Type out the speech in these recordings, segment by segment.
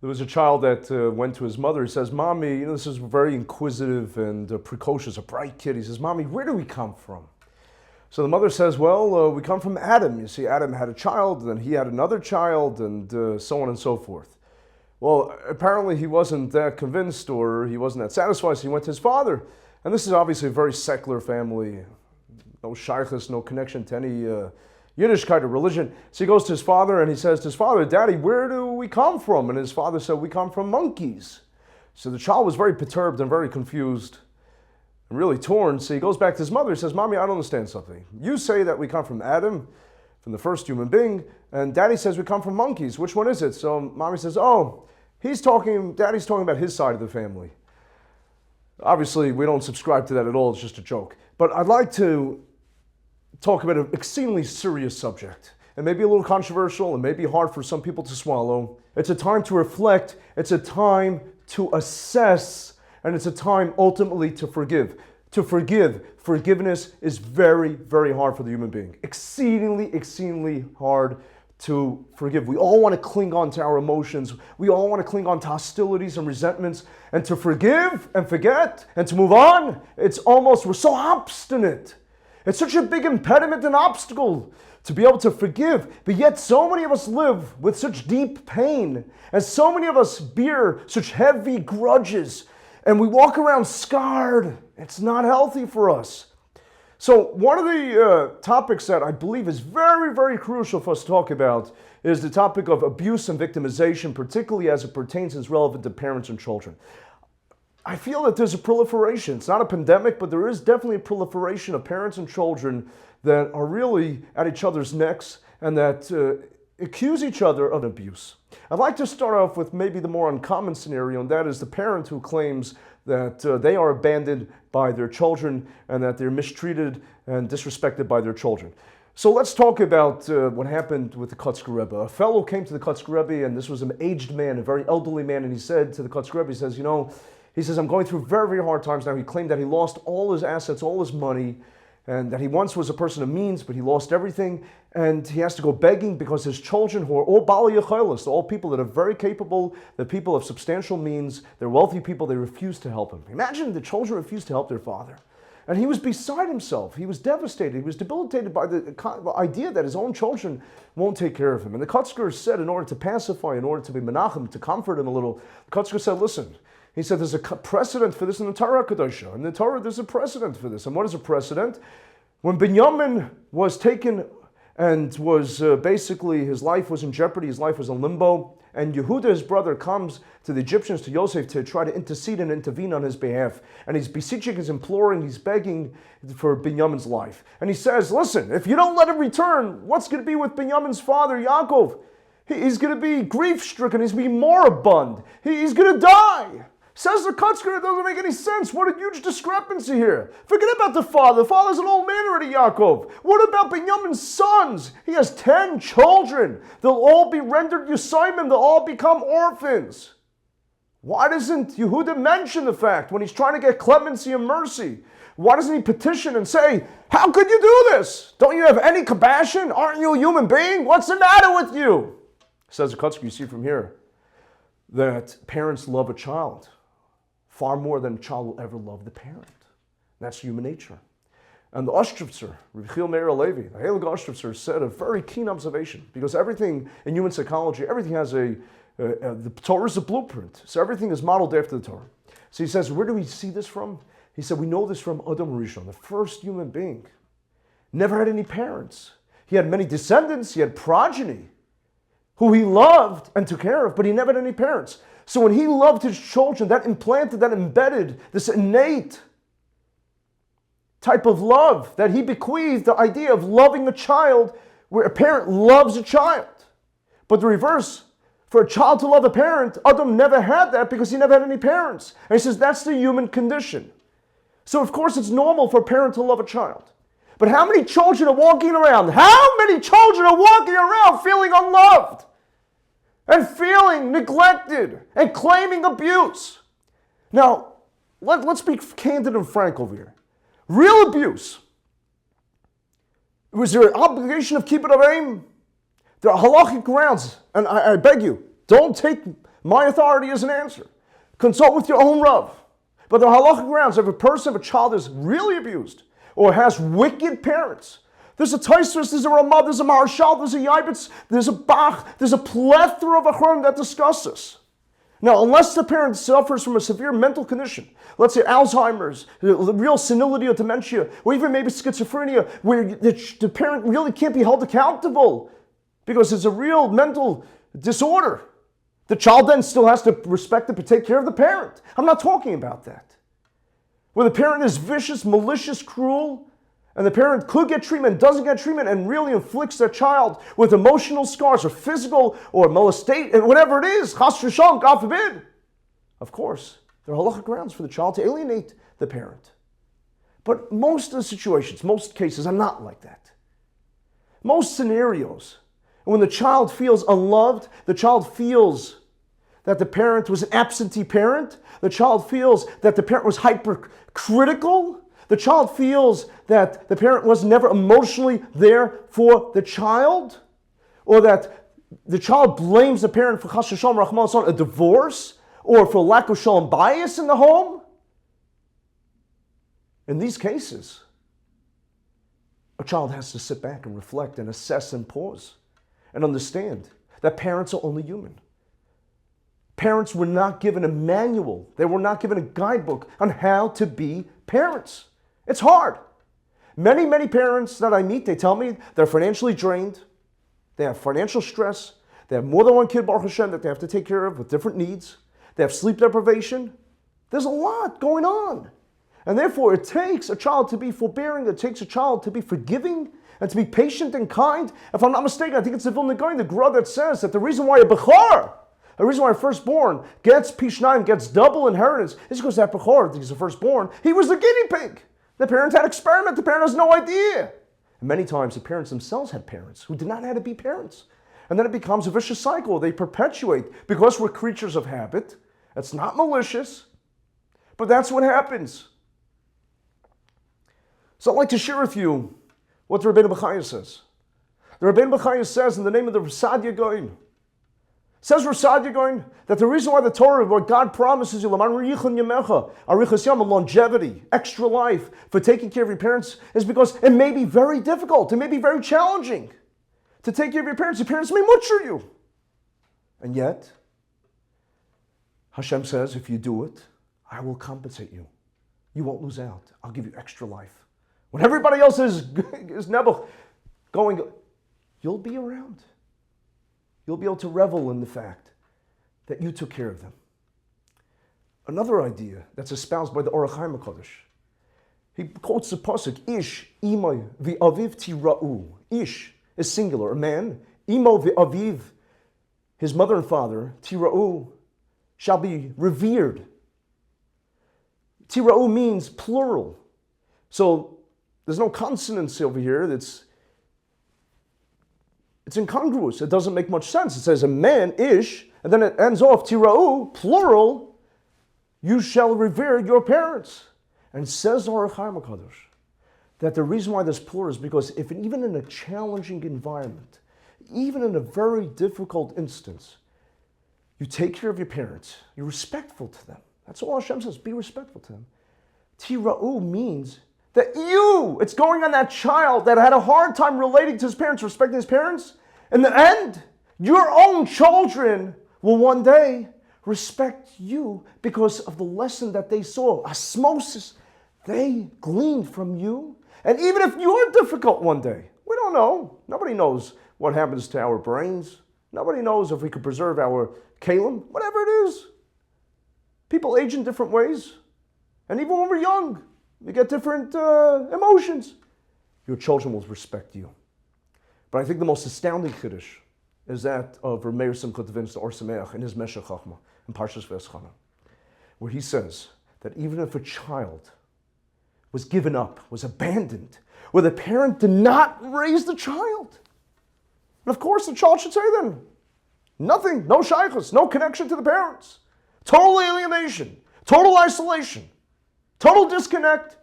There was a child that went to his mother. He says, Mommy, this is very inquisitive and precocious, a bright kid. He says, Mommy, where do we come from? So the mother says, well, we come from Adam. You see, Adam had a child, then he had another child, and so on and so forth. Well, apparently he wasn't that convinced, or he wasn't that satisfied, so he went to his father. And this is obviously a very secular family. No shaykhus, no connection to any Yiddishkeit or religion. So he goes to his father and he says to his father, Daddy, where do we come from? And his father said, we come from monkeys. So the child was very perturbed and very confused and really torn. So he goes back to his mother and says, Mommy, I don't understand something. You say that we come from Adam, from the first human being, and Daddy says we come from monkeys. Which one is it? So Mommy says, oh, Daddy's talking about his side of the family. Obviously, we don't subscribe to that at all. It's just a joke. But I'd like to talk about an extremely serious subject. It may be a little controversial, it may be hard for some people to swallow. It's a time to reflect, it's a time to assess, and it's a time ultimately to forgive. To forgive. Forgiveness is very, very hard for the human being. Exceedingly, exceedingly hard to forgive. We all want to cling on to our emotions. We all want to cling on to hostilities and resentments. And to forgive and forget and to move on, it's almost, we're so obstinate. It's such a big impediment and obstacle to be able to forgive. But yet so many of us live with such deep pain. And so many of us bear such heavy grudges. And we walk around scarred. It's not healthy for us. So one of the topics that I believe is very, very crucial for us to talk about is the topic of abuse and victimization, particularly as it pertains and is relevant to parents and children. I feel that there's a proliferation. It's not a pandemic, but there is definitely a proliferation of parents and children that are really at each other's necks and that accuse each other of abuse. I'd like to start off with maybe the more uncommon scenario, and that is the parent who claims that they are abandoned by their children and that they're mistreated and disrespected by their children. So let's talk about what happened with the Kotzker Rebbe. A fellow came to the Kotzker Rebbe, and this was an aged man, a very elderly man, and he said to the Kotzker Rebbe, he says, I'm going through very, very hard times now. He claimed that he lost all his assets, all his money, and that he once was a person of means, but he lost everything, and he has to go begging because his children, who are all Bali Yechelis, all people that are very capable, the people of substantial means, they're wealthy people, they refuse to help him. Imagine the children refuse to help their father. And he was beside himself. He was devastated. He was debilitated by the idea that his own children won't take care of him. And the Kotzker said, in order to pacify, in order to be menachem, to comfort him a little, the Kotzker said, listen, he said there's a precedent for this in the Torah Kedosha. In the Torah, there's a precedent for this. And what is a precedent? When Binyamin was taken and was basically, his life was in jeopardy, his life was in limbo, and Yehuda, his brother, comes to the Egyptians, to Yosef, to try to intercede and intervene on his behalf. And he's beseeching, he's imploring, he's begging for Binyamin's life. And he says, listen, if you don't let him return, what's going to be with Binyamin's father, Yaakov? He's going to be grief-stricken, he's going to be moribund, he's going to die. Says the Kotzker, it doesn't make any sense. What a huge discrepancy here. Forget about the father. The father's an old man already, Yaakov. What about Binyamin's sons? He has 10 children. They'll all be rendered Yisayimim. They'll all become orphans. Why doesn't Yehuda mention the fact when he's trying to get clemency and mercy? Why doesn't he petition and say, how could you do this? Don't you have any compassion? Aren't you a human being? What's the matter with you? Says the Kotzker, you see from here that parents love a child far more than a child will ever love the parent. That's human nature. And the Ostrowitzer, Rabbi Chil Meir Levi, the Heilige Ostrowitzer, said a very keen observation, because everything in human psychology, everything has the Torah is a blueprint, so everything is modeled after the Torah. So he says, where do we see this from? He said, we know this from Adam Rishon, the first human being. Never had any parents. He had many descendants, he had progeny, who he loved and took care of, but he never had any parents. So when he loved his children, that implanted, that embedded this innate type of love that he bequeathed, the idea of loving a child where a parent loves a child. But the reverse, for a child to love a parent, Adam never had that because he never had any parents. And he says that's the human condition. So of course it's normal for a parent to love a child. But how many children are walking around? How many children are walking around feeling unloved? And feeling neglected and claiming abuse. Now, let's be candid and frank over here. Real abuse. Was there an obligation of kibbud avim? There are halachic grounds, and I beg you, don't take My authority is an answer. Consult with your own Rav. But the halachic grounds, if a child is really abused or has wicked parents, there's a Taisvus, there's a Ramah, there's a Maharshal, there's a Yaibitz, there's a Bach, there's a plethora of Achronim that discuss this. Now, unless the parent suffers from a severe mental condition, let's say Alzheimer's, real senility or dementia, or even maybe schizophrenia, where the parent really can't be held accountable because it's a real mental disorder, the child then still has to respect and take care of the parent. I'm not talking about that. Where the parent is vicious, malicious, cruel, and the parent could get treatment, doesn't get treatment, and really inflicts their child with emotional scars or physical or molestation, and whatever it is, chas v'shalom, God forbid. Of course, there are halachic grounds for the child to alienate the parent. But most of the situations, most cases are not like that. Most scenarios, when the child feels unloved, the child feels that the parent was an absentee parent, the child feels that the parent was hypercritical, the child feels that the parent was never emotionally there for the child, or that the child blames the parent for chas v'shalom rachman l'tzlan, a divorce, or for lack of shalom bias in the home. In these cases, a child has to sit back and reflect and assess and pause and understand that parents are only human. Parents were not given a manual. They were not given a guidebook on how to be parents. It's hard. Many parents that I meet, they tell me they're financially drained. They have financial stress. They have more than one kid, Baruch Hashem, that they have to take care of with different needs. They have sleep deprivation. There's a lot going on. And therefore, it takes a child to be forbearing. It takes a child to be forgiving and to be patient and kind. If I'm not mistaken, I think it's the Vilna Gaon, the Gra, that says that the reason why a Bechor, the reason why a firstborn gets Pishnayim, gets double inheritance, is because that Bechor, he's the firstborn, he was the guinea pig. The parents had experiment, the parent has no idea. And many times the parents themselves had parents who did not know how to be parents. And then it becomes a vicious cycle. They perpetuate, because we're creatures of habit. It's not malicious, but that's what happens. So I'd like to share with you what the Rabbeinu Bechaya says. The Rabbeinu Bechaya says in the name of the Rasadia Gaon, says Rasadia Gaon that the reason why the Torah, what God promises you, longevity, extra life for taking care of your parents, is because it may be very difficult, it may be very challenging to take care of your parents. Your parents may butcher you. And yet, Hashem says, if you do it, I will compensate you. You won't lose out. I'll give you extra life. When everybody else is nebuch going, you'll be around. You'll be able to revel in the fact that you took care of them. Another idea that's espoused by the Orach Chaim HaKadosh. He quotes the pasuk, Ish imay v'aviv tira'u. Ish is singular, a man. Imo v'aviv, his mother and father, tira'u, shall be revered. Tira'u means plural. So there's no consonants over here. It's incongruous. It doesn't make much sense. It says a man, ish, and then it ends off, tira'u, plural, you shall revere your parents. And it says the Orach Chaim HaKadosh that the reason why there's plural is because if even in a challenging environment, even in a very difficult instance, you take care of your parents, you're respectful to them. That's all Hashem says, be respectful to them. Tira'u means that it's going on that child that had a hard time relating to his parents, respecting his parents. In the end, your own children will one day respect you because of the lesson that they saw, osmosis, they gleaned from you. And even if you're difficult one day, we don't know. Nobody knows what happens to our brains. Nobody knows if we could preserve our kalim, whatever it is. People age in different ways. And even when we're young, we get different emotions. Your children will respect you. But I think the most astounding chiddush is that of Rav Meir Simcha Tevin's Or Sameach in his Meshech Chachma in Parshas V'eschana, where he says that even if a child was given up, was abandoned, where the parent did not raise the child, and of course the child should say then, nothing, no shaykhus, no connection to the parents, total alienation, total isolation, total disconnect,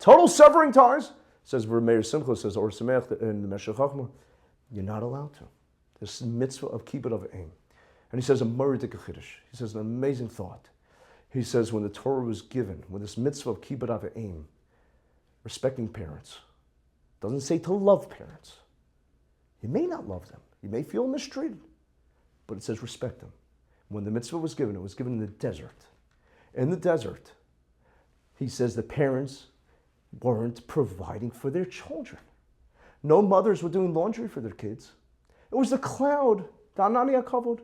total severing ties. Says Rav Meir Simcha, says Or Sameach in the Meshech Chachma, you're not allowed to. This mitzvah of kibbud of aim. And he says a murdik chiddush. He says an amazing thought. He says when the Torah was given, when this mitzvah of kibbud av v'em, respecting parents, doesn't say to love parents. You may not love them. You may feel mistreated. But it says respect them. When the mitzvah was given, it was given in the desert. In the desert, he says the parents weren't providing for their children. No mothers were doing laundry for their kids. It was the cloud, the Anani HaKavod,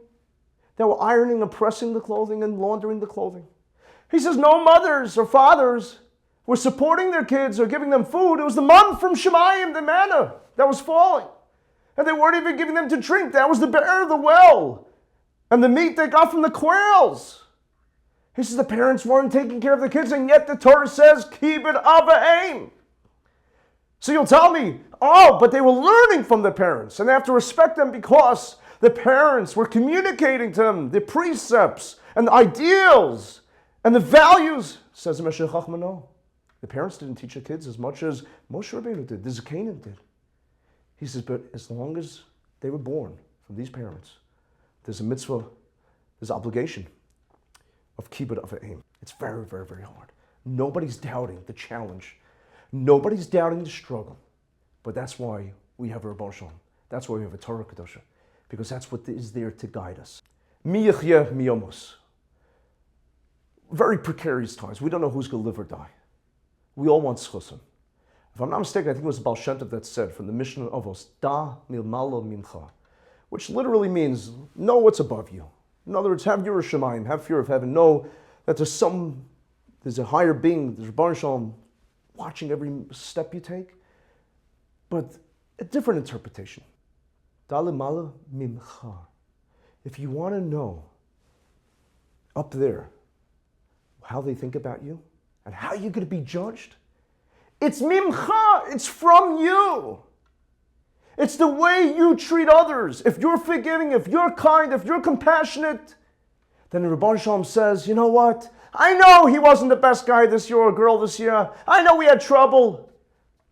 that were ironing and pressing the clothing and laundering the clothing. He says no mothers or fathers were supporting their kids or giving them food. It was the man from Shemayim, the manna that was falling. And they weren't even giving them to drink. That was the bear of the well. And the meat they got from the quails. He says the parents weren't taking care of the kids, and yet the Torah says, kibbud av v'em. So you'll tell me, oh, but they were learning from the parents, and they have to respect them because the parents were communicating to them the precepts and the ideals and the values. Says the Meshech Chachma, no. The parents didn't teach the kids as much as Moshe Rabbeinu did, the Zakanim did. He says, but as long as they were born from these parents, there's a mitzvah, there's an obligation of kibbud av v'em. It's very, very, very hard. Nobody's doubting the challenge. Nobody's doubting the struggle. But that's why we have a Rebbeinu Shalom. That's why we have a Torah Kedosha. Because that's what is there to guide us. Mi yichyeh mi yamos. Very precarious times. We don't know who's going to live or die. We all want schusim. If I'm not mistaken, I think it was the Baal Shem Tov that said from the Mishnah of Avos, Da milmala mimcha, which literally means know what's above you. In other words, have Yirah Shamayim, have fear of heaven. Know that there's a higher being, there's Rebbeinu Shalom watching every step you take. But a different interpretation. Da milmala mimcha. If you want to know up there how they think about you and how you're going to be judged, it's mimcha, it's from you. It's the way you treat others. If you're forgiving, if you're kind, if you're compassionate, then the Rebbeinu Shalom says, you know what? I know he wasn't the best guy this year or girl this year. I know we had trouble.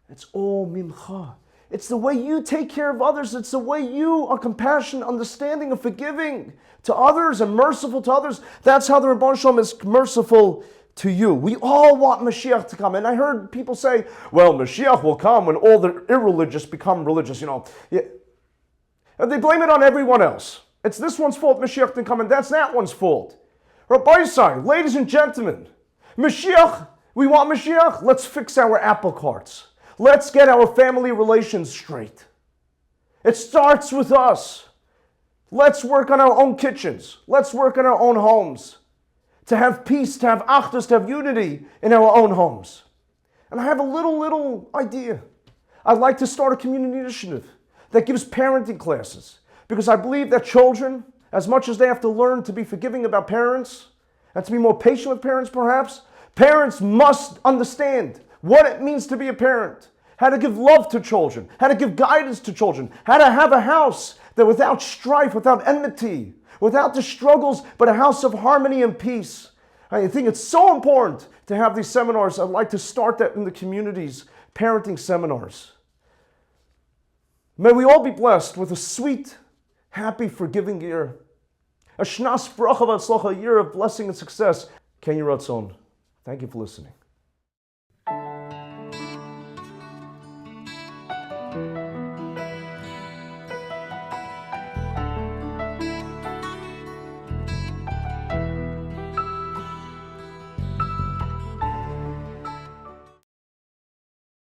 It's all mimcha. It's the way you take care of others. It's the way you are compassionate, understanding, and forgiving to others and merciful to others. That's how the Rebbeinu Shalom is merciful to you. We all want Mashiach to come. And I heard people say, well, Mashiach will come when all the irreligious become religious, Yeah. And they blame it on everyone else. It's this one's fault Mashiach didn't come, and that's that one's fault. Rabbi Yisai, ladies and gentlemen, Mashiach, we want Mashiach, let's fix our apple carts. Let's get our family relations straight. It starts with us. Let's work on our own kitchens. Let's work on our own homes. To have peace, to have achdus, to have unity in our own homes. And I have a little idea. I'd like to start a community initiative that gives parenting classes. Because I believe that children, as much as they have to learn to be forgiving about parents, and to be more patient with parents perhaps, parents must understand what it means to be a parent. How to give love to children. How to give guidance to children. How to have a house that without strife, without enmity, without the struggles, but a house of harmony and peace. I think it's so important to have these seminars. I'd like to start that in the communities, parenting seminars. May we all be blessed with a sweet, happy, forgiving year. A shnas bracha v'atzlacha, a year of blessing and success. Ken Yiratzon. Thank you for listening.